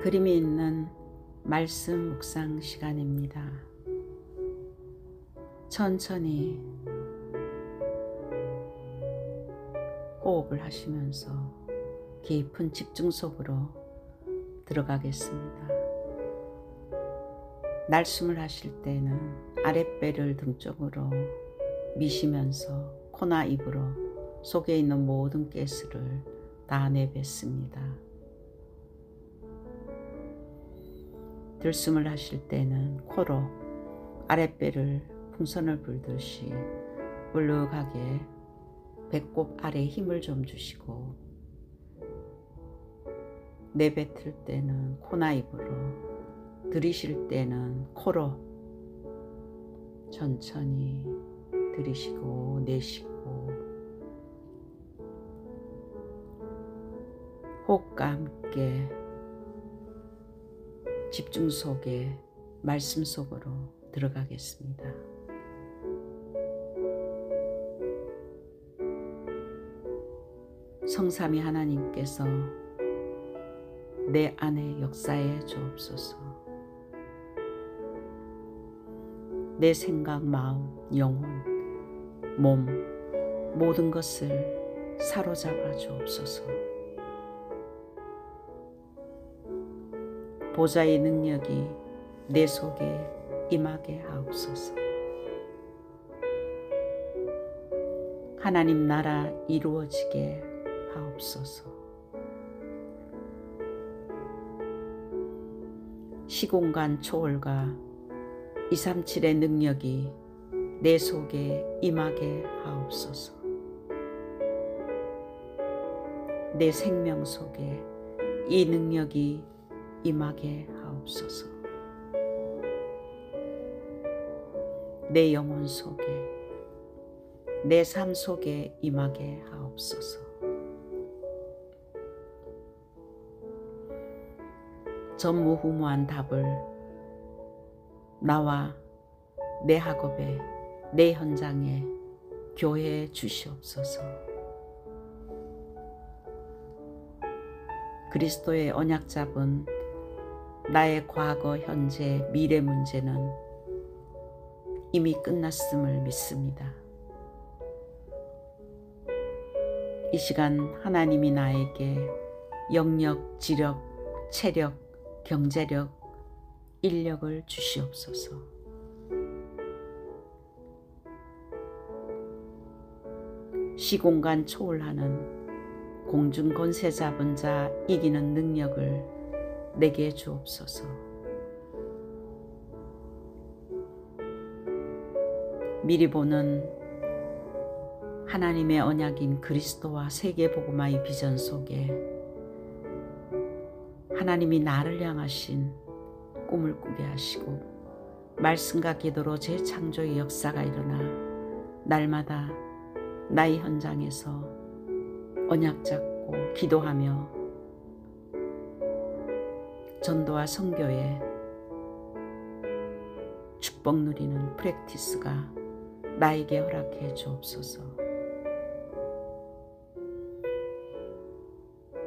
그림이 있는 말씀 묵상 시간입니다. 천천히 호흡을 하시면서 깊은 집중 속으로 들어가겠습니다. 날숨을 하실 때는 아랫배를 등 쪽으로 미시면서 코나 입으로 속에 있는 모든 가스를 다 내뱉습니다. 들숨을 하실 때는 코로 아랫배를 풍선을 불듯이 울룩하게 배꼽 아래에 힘을 좀 주시고, 내뱉을 때는 코나 입으로, 들이쉴 때는 코로 천천히 들이쉬고 내쉬고, 호흡과 함께 집중 속에 말씀 속으로 들어가겠습니다. 성삼위 하나님께서 내 안에 역사해 주옵소서. 내 생각, 마음, 영혼, 몸, 모든 것을 사로잡아 주옵소서. 보좌의 능력이 내 속에 임하게 하옵소서. 하나님 나라 이루어지게 하옵소서. 시공간 초월과 237의 능력이 내 속에 임하게 하옵소서. 내 생명 속에 이 능력이 임하게 하옵소서. 내 영혼 속에, 내 삶 속에 임하게 하옵소서. 전무후무한 답을 나와 내 학업에, 내 현장에 교회에 주시옵소서. 그리스도의 언약 잡은 나의 과거, 현재, 미래 문제는 이미 끝났음을 믿습니다. 이 시간 하나님이 나에게 영력, 지력, 체력, 경제력, 인력을 주시옵소서. 시공간 초월하는 공중 권세 잡은 자 이기는 능력을 내게 주옵소서. 미리 보는 하나님의 언약인 그리스도와 세계복음화의 비전 속에 하나님이 나를 향하신 꿈을 꾸게 하시고, 말씀과 기도로 재창조의 역사가 일어나 날마다 나의 현장에서 언약 잡고 기도하며 전도와 선교에 축복 누리는 프랙티스가 나에게 허락해 주옵소서.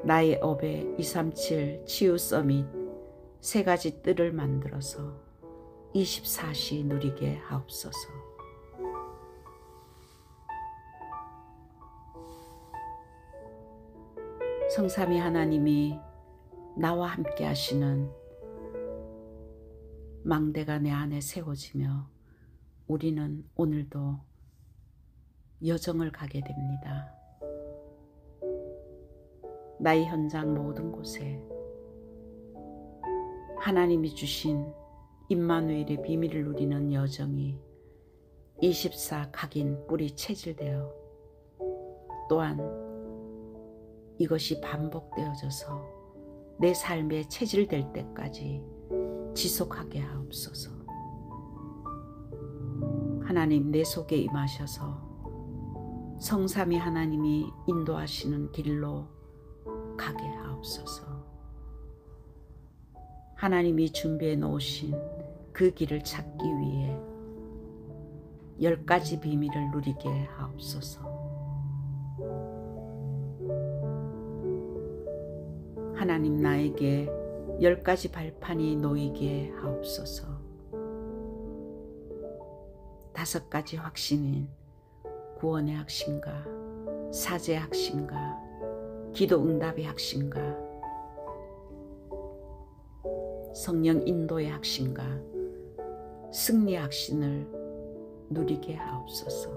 나의 업에 237 치유 서밋 3가지 뜰을 만들어서 24시 누리게 하옵소서. 성삼위 하나님이 나와 함께 하시는 망대가 내 안에 세워지며 우리는 오늘도 여정을 가게 됩니다. 나의 현장 모든 곳에 하나님이 주신 임마누엘의 비밀을 누리는 여정이 24 각인 뿌리 체질되어, 또한 이것이 반복되어져서 내 삶에 체질될 때까지 지속하게 하옵소서. 하나님 내 속에 임하셔서 성삼위 하나님이 인도하시는 길로 가게 하옵소서. 하나님이 준비해 놓으신 그 길을 찾기 위해 10가지 비밀을 누리게 하옵소서. 하나님 나에게 10가지 발판이 놓이게 하옵소서. 5가지 확신인 구원의 확신과 사죄의 확신과 기도 응답의 확신과 성령 인도의 확신과 승리의 확신을 누리게 하옵소서.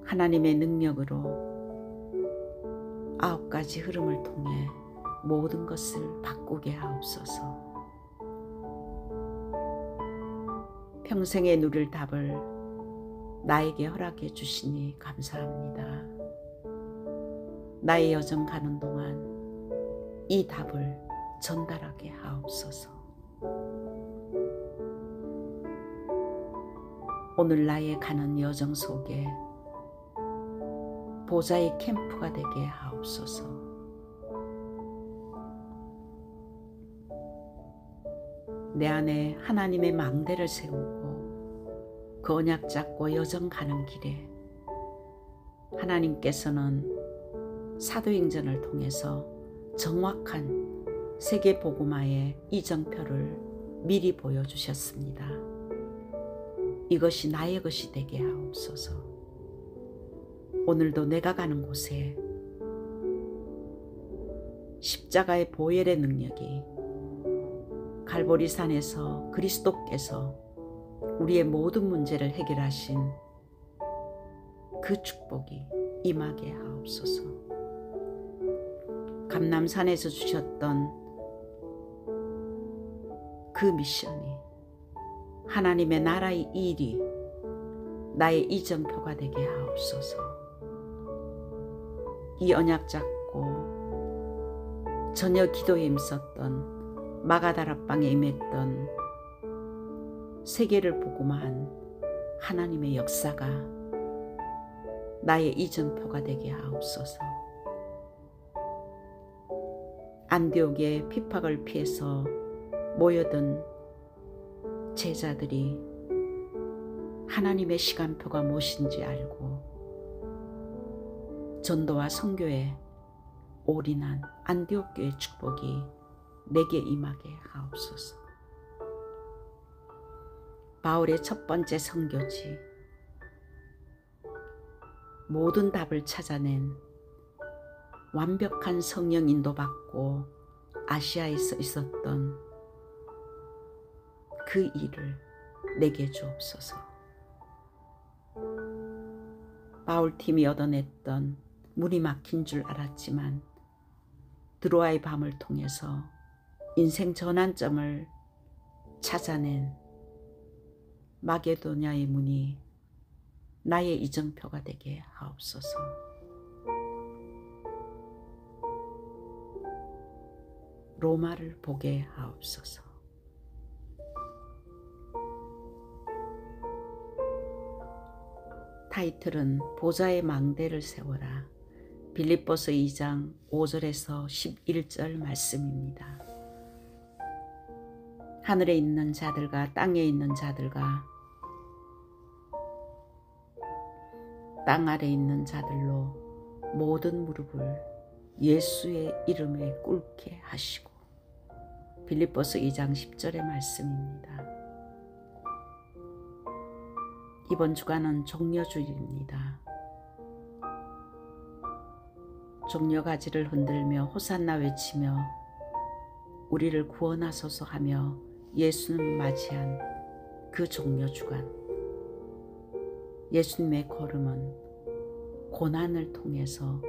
하나님의 능력으로 9가지 흐름을 통해 모든 것을 바꾸게 하옵소서. 평생에 누릴 답을 나에게 허락해 주시니 감사합니다. 나의 여정 가는 동안 이 답을 전달하게 하옵소서. 오늘 나의 가는 여정 속에 보좌의 캠프가 되게 하옵소서. 내 안에 하나님의 망대를 세우고 그 언약 잡고 여정 가는 길에 하나님께서는 사도행전을 통해서 정확한 세계 복음화의 이정표를 미리 보여주셨습니다. 이것이 나의 것이 되게 하옵소서. 오늘도 내가 가는 곳에 십자가의 보혈의 능력이 갈보리산에서 그리스도께서 우리의 모든 문제를 해결하신 그 축복이 임하게 하옵소서. 감람산에서 주셨던 그 미션이 하나님의 나라의 일이 나의 이정표가 되게 하옵소서. 이 언약 잡고 저녁 기도에 힘썼던 마가다락방에 임했던 세계를 복음화한 하나님의 역사가 나의 이정표가 되게 하옵소서. 안디옥의 핍박을 피해서 모여든 제자들이 하나님의 시간표가 무엇인지 알고 전도와 선교에 올인한 안디옥 교회의 축복이 내게 임하게 하옵소서. 바울의 첫 번째 선교지, 모든 답을 찾아낸 완벽한 성령 인도받고 아시아에서 있었던 그 일을 내게 주옵소서. 바울팀이 얻어냈던 문이 막힌 줄 알았지만 드로아의 밤을 통해서 인생 전환점을 찾아낸 마게도냐의 문이 나의 이정표가 되게 하옵소서. 로마를 보게 하옵소서. 타이틀은 보좌의 망대를 세워라. 빌립보서 2장 5절에서 11절 말씀입니다. 하늘에 있는 자들과 땅에 있는 자들과 땅 아래 있는 자들로 모든 무릎을 예수의 이름에 꿇게 하시고, 빌립보서 2장 10절의 말씀입니다. 이번 주간은 종려주일입니다. 종려가지를 흔들며 호산나 외치며 우리를 구원하소서 하며 예수님 맞이한 그 종려주간, 예수님의 걸음은 고난을 통해서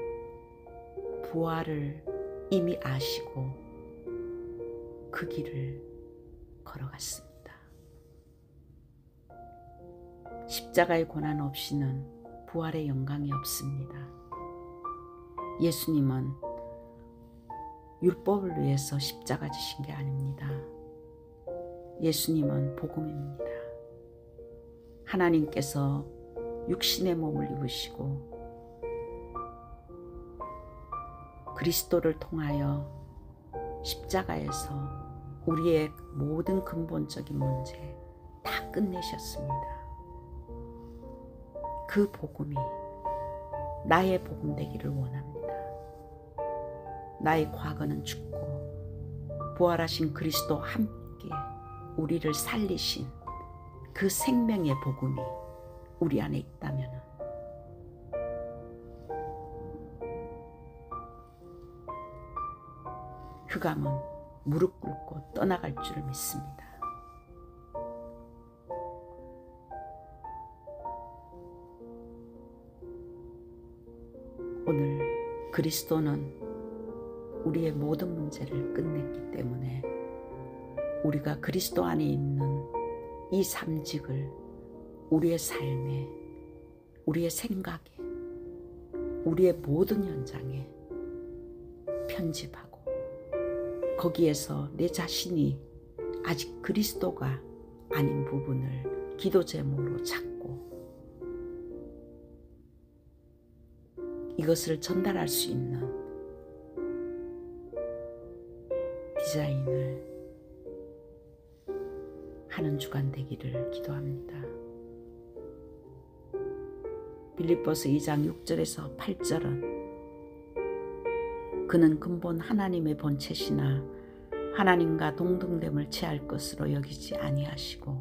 부활을 이미 아시고 그 길을 걸어갔습니다. 십자가의 고난 없이는 부활의 영광이 없습니다. 예수님은 율법을 위해서 십자가 지신 게 아닙니다. 예수님은 복음입니다. 하나님께서 육신의 몸을 입으시고 그리스도를 통하여 십자가에서 우리의 모든 근본적인 문제 다 끝내셨습니다. 그 복음이 나의 복음 되기를 원합니다. 나의 과거는 죽고 부활하신 그리스도와 함께 우리를 살리신 그 생명의 복음이 우리 안에 있다면 흑암은 무릎 꿇고 떠나갈 줄 믿습니다. 오늘 그리스도는 우리의 모든 문제를 끝냈기 때문에 우리가 그리스도 안에 있는 이 삼직을 우리의 삶에, 우리의 생각에, 우리의 모든 현장에 편집하고 거기에서 내 자신이 아직 그리스도가 아닌 부분을 기도 제목으로 찾고 이것을 전달할 수 있는 디자인을 하는 주간 되기를 기도합니다. 빌립보서 2장 6절에서 8절은 그는 근본 하나님의 본체시나 하나님과 동등됨을 취할 것으로 여기지 아니하시고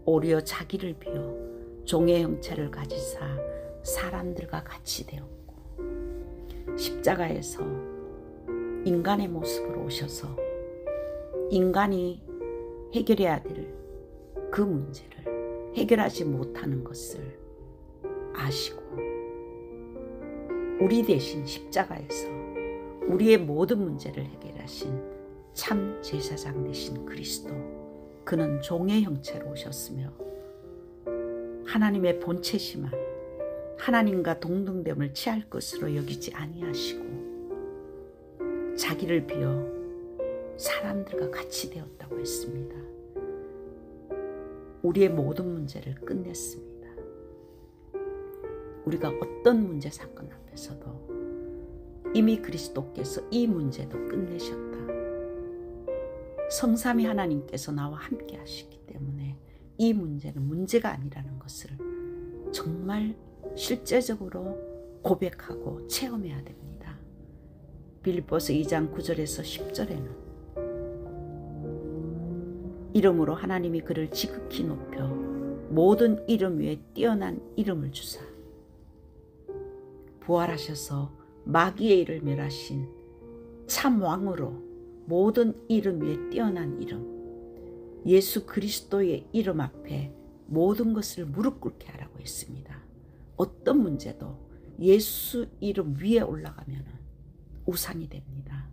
오히려 자기를 비워 종의 형체를 가지사 사람들과 같이 되었고 십자가에서 인간의 모습으로 오셔서 인간이 해결해야 될 그 문제를 해결하지 못하는 것을 아시고 우리 대신 십자가에서 우리의 모든 문제를 해결하신 참 제사장 되신 그리스도, 그는 종의 형체로 오셨으며 하나님의 본체시만 하나님과 동등됨을 취할 것으로 여기지 아니하시고 자기를 비워 사람들과 같이 되었다고 했습니다. 우리의 모든 문제를 끝냈습니다. 우리가 어떤 문제 사건 앞에서도 이미 그리스도께서 이 문제도 끝내셨다. 성삼위 하나님께서 나와 함께 하시기 때문에 이 문제는 문제가 아니라는 것을 정말 실제적으로 고백하고 체험해야 됩니다. 빌립보서 2장 9절에서 10절에는 이름으로 하나님이 그를 지극히 높여 모든 이름 위에 뛰어난 이름을 주사 부활하셔서 마귀의 일을 멸하신 참 왕으로 모든 이름 위에 뛰어난 이름 예수 그리스도의 이름 앞에 모든 것을 무릎 꿇게 하라고 했습니다. 어떤 문제도 예수 이름 위에 올라가면 우상이 됩니다.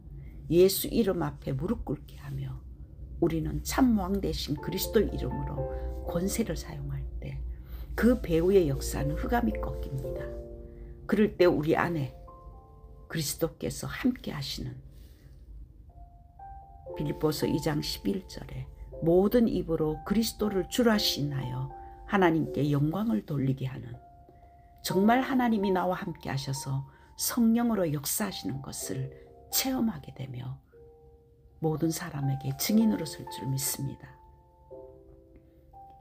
예수 이름 앞에 무릎 꿇게 하며 우리는 참 왕 되신 그리스도 이름으로 권세를 사용할 때 그 배후의 역사는 흑암이 꺾입니다. 그럴 때 우리 안에 그리스도께서 함께 하시는 빌립보서 2장 11절에 모든 입으로 그리스도를 주라 시인하여 하나님께 영광을 돌리게 하는 정말 하나님이 나와 함께 하셔서 성령으로 역사하시는 것을 체험하게 되며 모든 사람에게 증인으로 설 줄 믿습니다.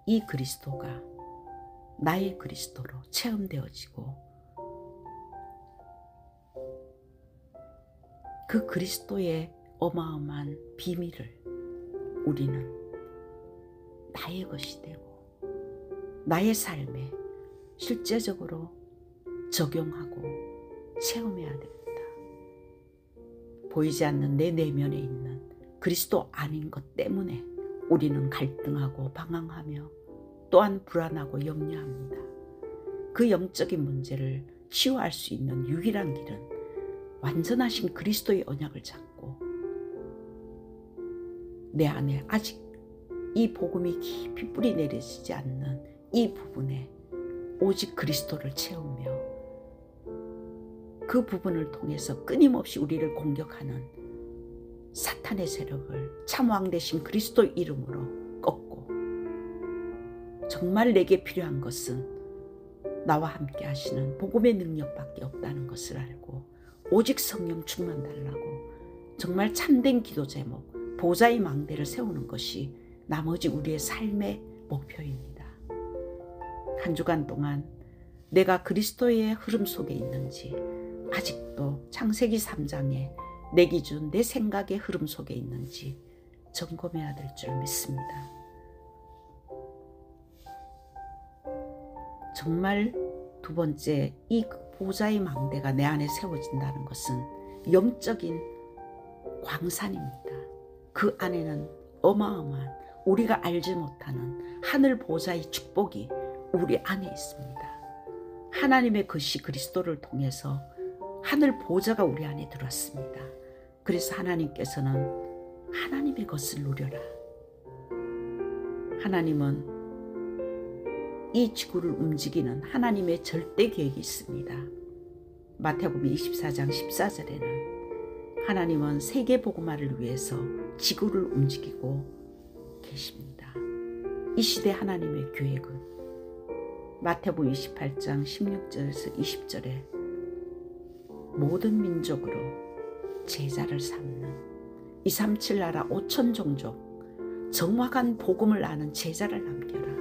이 그리스도가 나의 그리스도로 체험되어지고 그 그리스도의 어마어마한 비밀을 우리는 나의 것이 되고 나의 삶에 실제적으로 적용하고 체험해야 됩니다. 보이지 않는 내 내면에 있는 그리스도 아닌 것 때문에 우리는 갈등하고 방황하며 또한 불안하고 염려합니다. 그 영적인 문제를 치유할 수 있는 유일한 길은 완전하신 그리스도의 언약을 잡고 내 안에 아직 이 복음이 깊이 뿌리 내리지 않는 이 부분에 오직 그리스도를 채우며 그 부분을 통해서 끊임없이 우리를 공격하는 사탄의 세력을 참 왕 되신 그리스도 이름으로 꺾고 정말 내게 필요한 것은 나와 함께 하시는 복음의 능력밖에 없다는 것을 알고 오직 성령 충만 달라고 정말 참된 기도 제목 보좌의 망대를 세우는 것이 나머지 우리의 삶의 목표입니다. 한 주간 동안 내가 그리스도의 흐름 속에 있는지 아직도 창세기 3장에 내 기준, 내 생각의 흐름 속에 있는지 점검해야 될 줄 믿습니다. 정말 두 번째, 이 보좌의 망대가 내 안에 세워진다는 것은 영적인 광산입니다. 그 안에는 어마어마한 우리가 알지 못하는 하늘 보좌의 축복이 우리 안에 있습니다. 하나님의 것이 그리스도를 통해서 하늘 보좌가 우리 안에 들어왔습니다. 그래서 하나님께서는 하나님의 것을 누려라. 하나님은 이 지구를 움직이는 하나님의 절대 계획이 있습니다. 마태복음 24장 14절에는 하나님은 세계 복음화를 위해서 지구를 움직이고 계십니다. 이 시대 하나님의 계획은 마태복음 28장 16절에서 20절에 모든 민족으로 제자를 삼는 237 나라 5천 종족 정확한 복음을 아는 제자를 남겨라.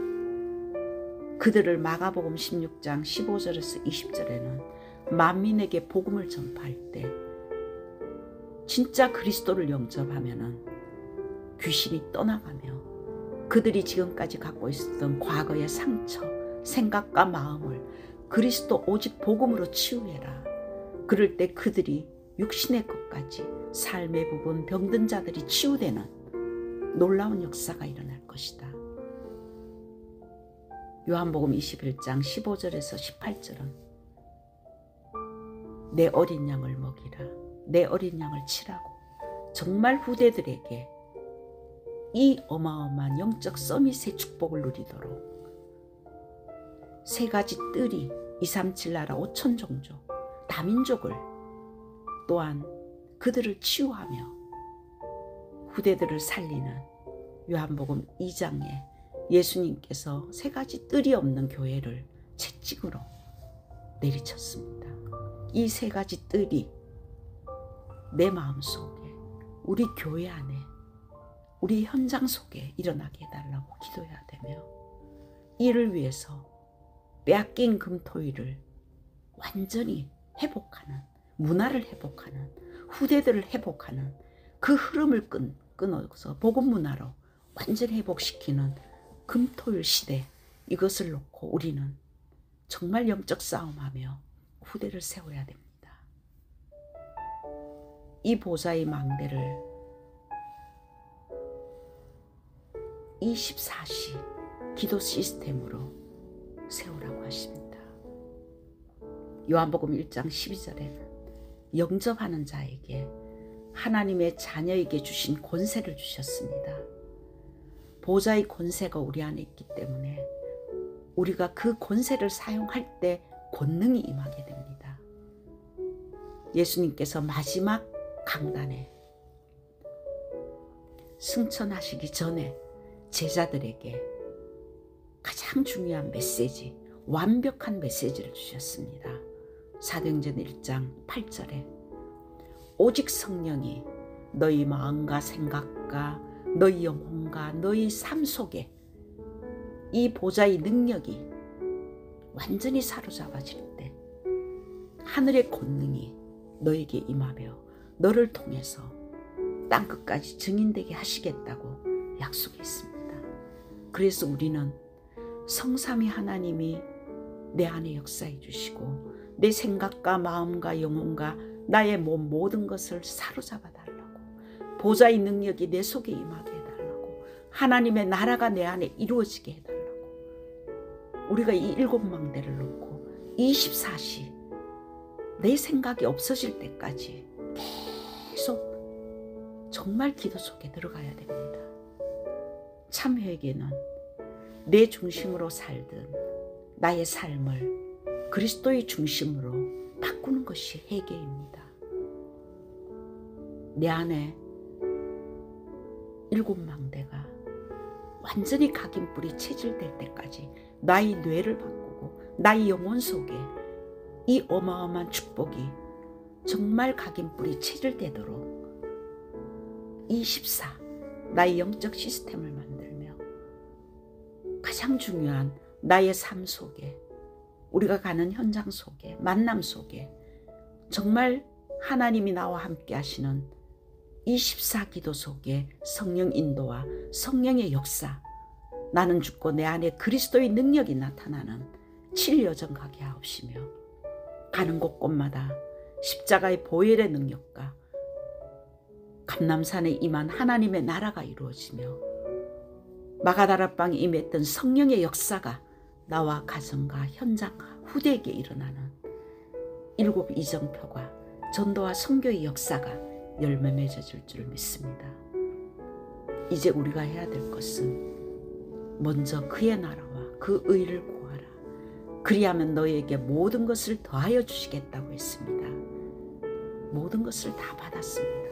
그들을 마가복음 16장 15절에서 20절에는 만민에게 복음을 전파할 때 진짜 그리스도를 영접하면은 귀신이 떠나가며 그들이 지금까지 갖고 있었던 과거의 상처, 생각과 마음을 그리스도 오직 복음으로 치유해라. 그럴 때 그들이 육신의 것까지 삶의 부분 병든 자들이 치유되는 놀라운 역사가 일어날 것이다. 요한복음 21장 15절에서 18절은 내 어린 양을 먹이라. 내 어린 양을 치라고 정말 후대들에게 이 어마어마한 영적 서밋의 축복을 누리도록 세 가지 뜰이 237 나라 5천 종족 다민족을 또한 그들을 치유하며 후대들을 살리는 요한복음 2장에 예수님께서 세 가지 뜰이 없는 교회를 채찍으로 내리쳤습니다. 이 세 가지 뜰이 내 마음속에 우리 교회 안에 우리 현장 속에 일어나게 해달라고 기도해야 되며 이를 위해서 빼앗긴 금토일을 완전히 회복하는 문화를 회복하는 후대들을 회복하는 그 흐름을 끊어서 복음 문화로 완전히 회복시키는 금토일 시대 이것을 놓고 우리는 정말 영적 싸움하며 후대를 세워야 됩니다. 이 보좌의 망대를 24시 기도 시스템으로 세우라고 하십니다. 요한복음 1장 12절에는 영접하는 자에게 하나님의 자녀에게 주신 권세를 주셨습니다. 보좌의 권세가 우리 안에 있기 때문에 우리가 그 권세를 사용할 때 권능이 임하게 됩니다. 예수님께서 마지막 강단에 승천하시기 전에 제자들에게 가장 중요한 메시지, 완벽한 메시지를 주셨습니다. 사도행전 1장 8절에 오직 성령이 너희 마음과 생각과 너희 영혼과 너희 삶 속에 이 보좌의 능력이 완전히 사로잡아질 때 하늘의 권능이 너에게 임하며 너를 통해서 땅끝까지 증인되게 하시겠다고 약속했습니다. 그래서 우리는 성삼위 하나님이 내 안에 역사해 주시고 내 생각과 마음과 영혼과 나의 몸 모든 것을 사로잡아 달라고 보좌의 능력이 내 속에 임하게 해달라고 하나님의 나라가 내 안에 이루어지게 해달라고 우리가 이 7망대를 놓고 24시 내 생각이 없어질 때까지 계속 정말 기도 속에 들어가야 됩니다. 참 회개는 내 중심으로 살든 나의 삶을 그리스도의 중심으로 바꾸는 것이 회개입니다. 내 안에 7망대가 완전히 각인뿔이 체질될 때까지 나의 뇌를 바꾸고 나의 영혼 속에 이 어마어마한 축복이 정말 각인뿔이 체질되도록 24 나의 영적 시스템을 만들며 가장 중요한 나의 삶 속에 우리가 가는 현장 속에 만남 속에 정말 하나님이 나와 함께 하시는 24기도 속에 성령 인도와 성령의 역사, 나는 죽고 내 안에 그리스도의 능력이 나타나는 7여정 가게 하옵시며, 가는 곳곳마다 십자가의 보혈의 능력과 감람산에 임한 하나님의 나라가 이루어지며, 마가다락방에 임했던 성령의 역사가 나와 가정과 현장과 후대에게 일어나는 7 이정표가 전도와 선교의 역사가 열매 맺어질 줄 믿습니다. 이제 우리가 해야 될 것은 먼저 그의 나라와 그 의를 구하라. 그리하면 너희에게 모든 것을 더하여 주시겠다고 했습니다. 모든 것을 다 받았습니다.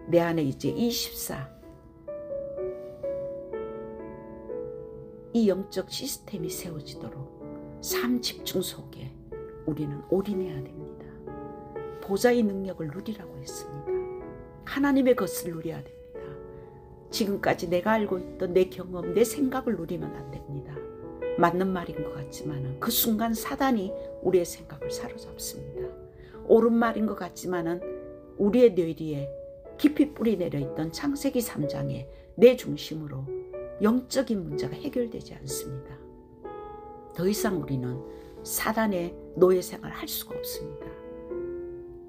내 안에 이제 24, 이 영적 시스템이 세워지도록 삶 집중 속에 우리는 올인해야 됩니다. 보좌의 능력을 누리라고 했습니다. 하나님의 것을 누려야 됩니다. 지금까지 내가 알고 있던 내 경험, 내 생각을 누리면 안 됩니다. 맞는 말인 것 같지만 그 순간 사단이 우리의 생각을 사로잡습니다. 옳은 말인 것 같지만 우리의 뇌리에 깊이 뿌리 내려 있던 창세기 3장에 내 중심으로 영적인 문제가 해결되지 않습니다. 더 이상 우리는 사단의 노예 생활을 할 수가 없습니다.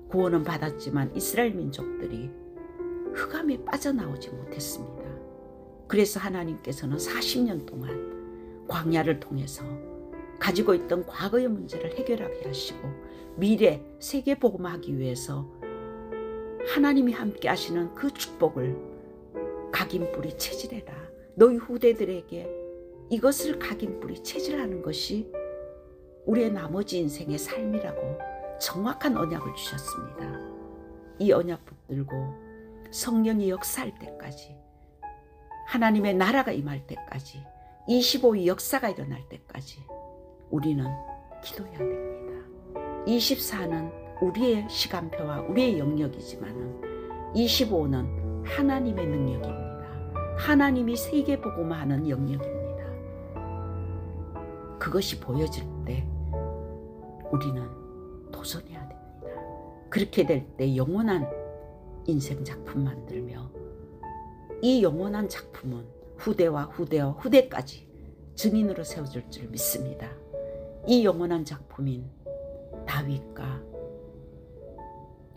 구원은 받았지만 이스라엘 민족들이 흑암에 빠져나오지 못했습니다. 그래서 하나님께서는 40년 동안 광야를 통해서 가지고 있던 과거의 문제를 해결하게 하시고, 미래 세계 복음하기 위해서 하나님이 함께 하시는 그 축복을 각인뿌리 체질해라. 너희 후대들에게 이것을 각인뿌리 체질하는 것이 우리의 나머지 인생의 삶이라고 정확한 언약을 주셨습니다. 이 언약 붙들고 성령이 역사할 때까지, 하나님의 나라가 임할 때까지, 25의 역사가 일어날 때까지 우리는 기도해야 됩니다. 24는 우리의 시간표와 우리의 영역이지만 25는 하나님의 능력입니다. 하나님이 세계 복음하는 영역입니다. 그것이 보여질 때 우리는 도전해야 됩니다. 그렇게 될 때 영원한 인생 작품 만들며, 이 영원한 작품은 후대와 후대와 후대까지 증인으로 세워질 줄 믿습니다. 이 영원한 작품인 다윗과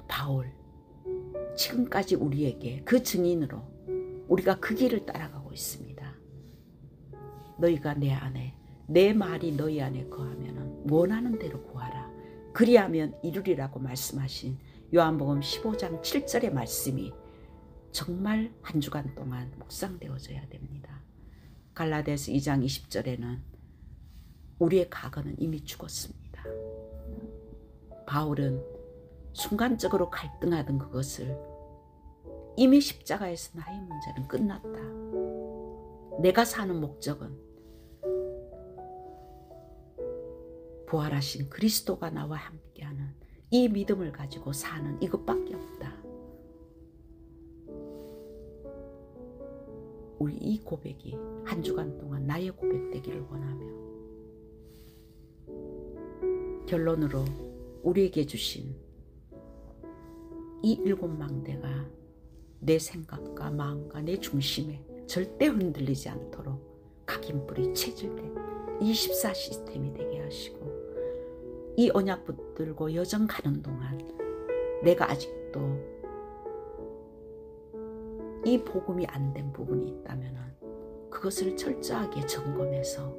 바울, 지금까지 우리에게 그 증인으로 우리가 그 길을 따라가고 있습니다. 너희가 내 안에, 내 말이 너희 안에 거하면 원하는 대로 구하라. 그리하면 이루리라고 말씀하신 요한복음 15장 7절의 말씀이 정말 한 주간 동안 묵상되어져야 됩니다. 갈라디아서 2장 20절에는 우리의 과거는 이미 죽었습니다. 바울은 순간적으로 갈등하던 그것을 이미 십자가에서 나의 문제는 끝났다. 내가 사는 목적은 부활하신 그리스도가 나와 함께하는 이 믿음을 가지고 사는 이것밖에 없다. 우리 이 고백이 한 주간 동안 나의 고백 되기를 원하며, 결론으로 우리에게 주신 이 7망대가 내 생각과 마음과 내 중심에 절대 흔들리지 않도록 각인뿌리 체질된 24 시스템이 되게 하시고, 이 언약 붙들고 여정 가는 동안 내가 아직도 이 복음이 안 된 부분이 있다면 그것을 철저하게 점검해서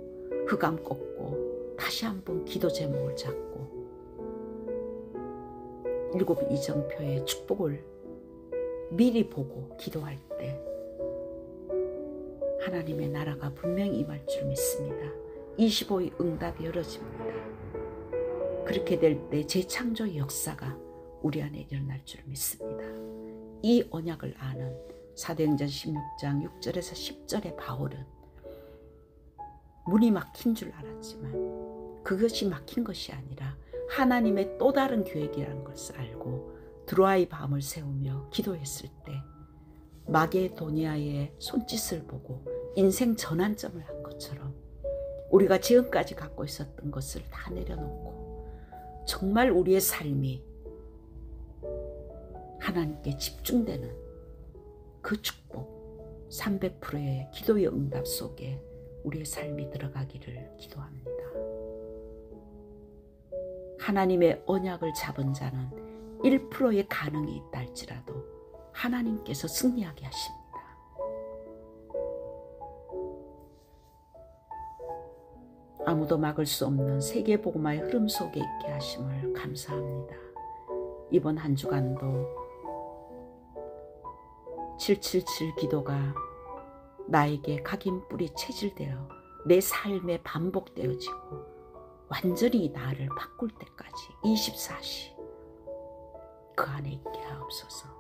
흑암 꺾고 다시 한번 기도 제목을 잡고 7 이정표의 축복을 미리 보고 기도할 때 하나님의 나라가 분명히 임할 줄 믿습니다. 25의 응답이 열어집니다. 그렇게 될 때 재창조의 역사가 우리 안에 일어날 줄 믿습니다. 이 언약을 아는 사도행전 16장 6절에서 10절의 바울은 문이 막힌 줄 알았지만 그것이 막힌 것이 아니라 하나님의 또 다른 계획이라는 것을 알고 드로아의 밤을 세우며 기도했을 때 마게도니아의 손짓을 보고 인생 전환점을 한 것처럼 우리가 지금까지 갖고 있었던 것을 다 내려놓고 정말 우리의 삶이 하나님께 집중되는 그 축복 300%의 기도의 응답 속에 우리의 삶이 들어가기를 기도합니다. 하나님의 언약을 잡은 자는 1%의 가능이 있다 할지라도 하나님께서 승리하게 하십니다. 아무도 막을 수 없는 세계복음화의 흐름 속에 있게 하심을 감사합니다. 이번 한 주간도 777 기도가 나에게 각인뿔이 체질되어 내 삶에 반복되어지고 완전히 나를 바꿀 때까지 24시 그 안에 있게 하옵소서.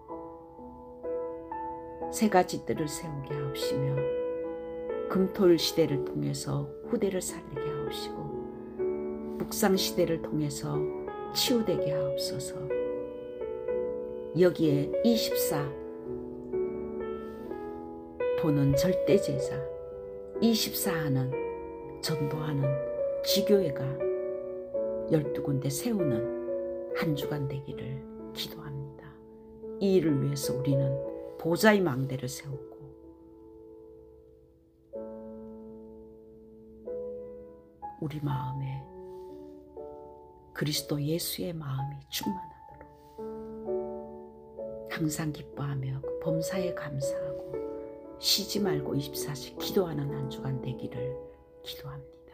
세 가지 뜰을 세우게 하옵시며 금토일 시대를 통해서 후대를 살리게 하옵시고 묵상 시대를 통해서 치유되게 하옵소서. 여기에 24 보는 절대제자 24하는 전도하는 지교회가 12군데 세우는 한 주간 되기를 기도합니다. 이 일을 위해서 우리는 보좌의 망대를 세우고 우리 마음에 그리스도 예수의 마음이 충만하도록 항상 기뻐하며 그 범사에 감사하고 쉬지 말고 24시 기도하는 한 주간 되기를 기도합니다.